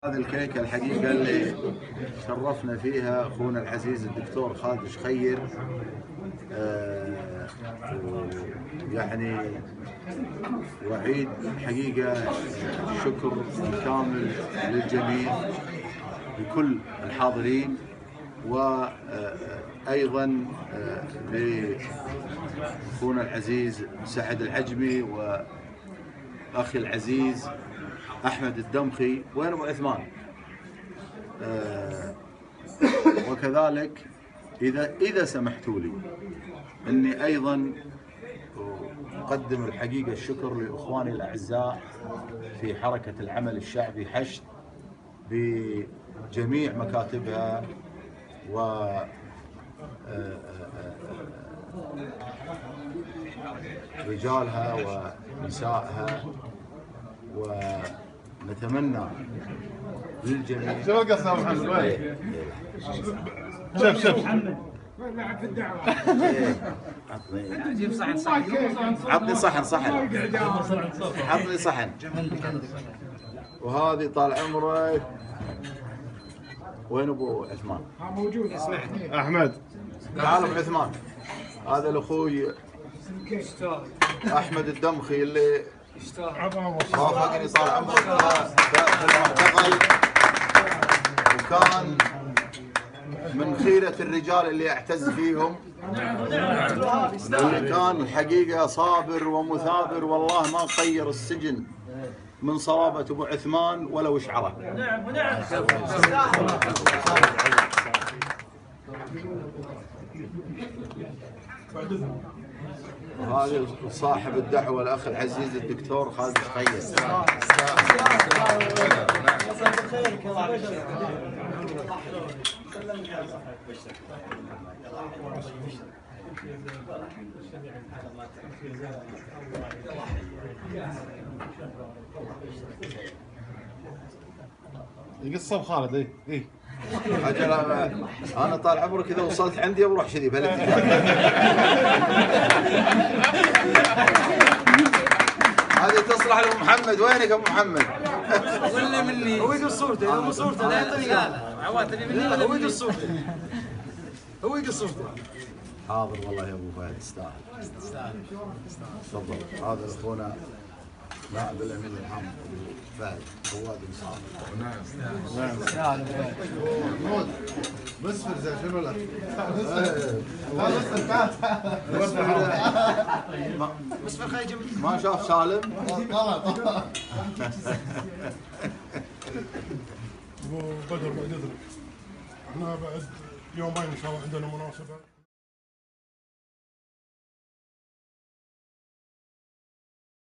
هذه الكيكة الحقيقة اللي شرفنا فيها أخونا العزيز الدكتور خالد شخير. يعني وأعيد حقيقة الشكر الكامل للجميع لكل الحاضرين، وأيضا لأخونا العزيز سعد العجمي وأخي العزيز أحمد الدمخي. وين أبو عثمان؟ وكذلك إذا سمحتوا لي أني أيضا أقدم الحقيقة الشكر لإخواني الأعزاء في حركة العمل الشعبي حشد بجميع مكاتبها و رجالها ونسائها، ونتمنى للجميع. شو القصة يا محمد؟ وين؟ شوف لعب في الدعوة. عطني صحن. عطني صحن. وهذه طال عمرك. وين ابو عثمان؟ موجود. احمد. تعال ابو عثمان. هذا الاخوي احمد الدمخي اللي وافقني طال عمرك في المعتقل، وكان من خيرة الرجال اللي اعتز فيهم، اللي كان الحقيقة صابر ومثابر، والله ما غير السجن من صلابة ابو عثمان ولا وشعره. وهذا صاحب الدعوة الأخ العزيز الدكتور خالد شخير. القصة بخالد. اي أجل أنا طال عمرك إذا وصلت عندي بروح شذي بهالاتجاه. هذه تصلح لأبو محمد. وينك أبو محمد؟ ولا مني هو يقص صورته. إذا مو صورته لا يعطيني عواتني مني ولا هو يقص صورته. هو يقص صورته. حاضر والله يا أبو فهد، تستاهل. تفضل. هذا أخونا نائب الأمين العام أبو فهد فواد مصعب. محمود بس فرزة شنو لك؟ بس في الخارج ما شاف سالم؟ غلط. ابو بدر بعد اذنك، احنا بعد يومين ان شاء الله عندنا مناسبه.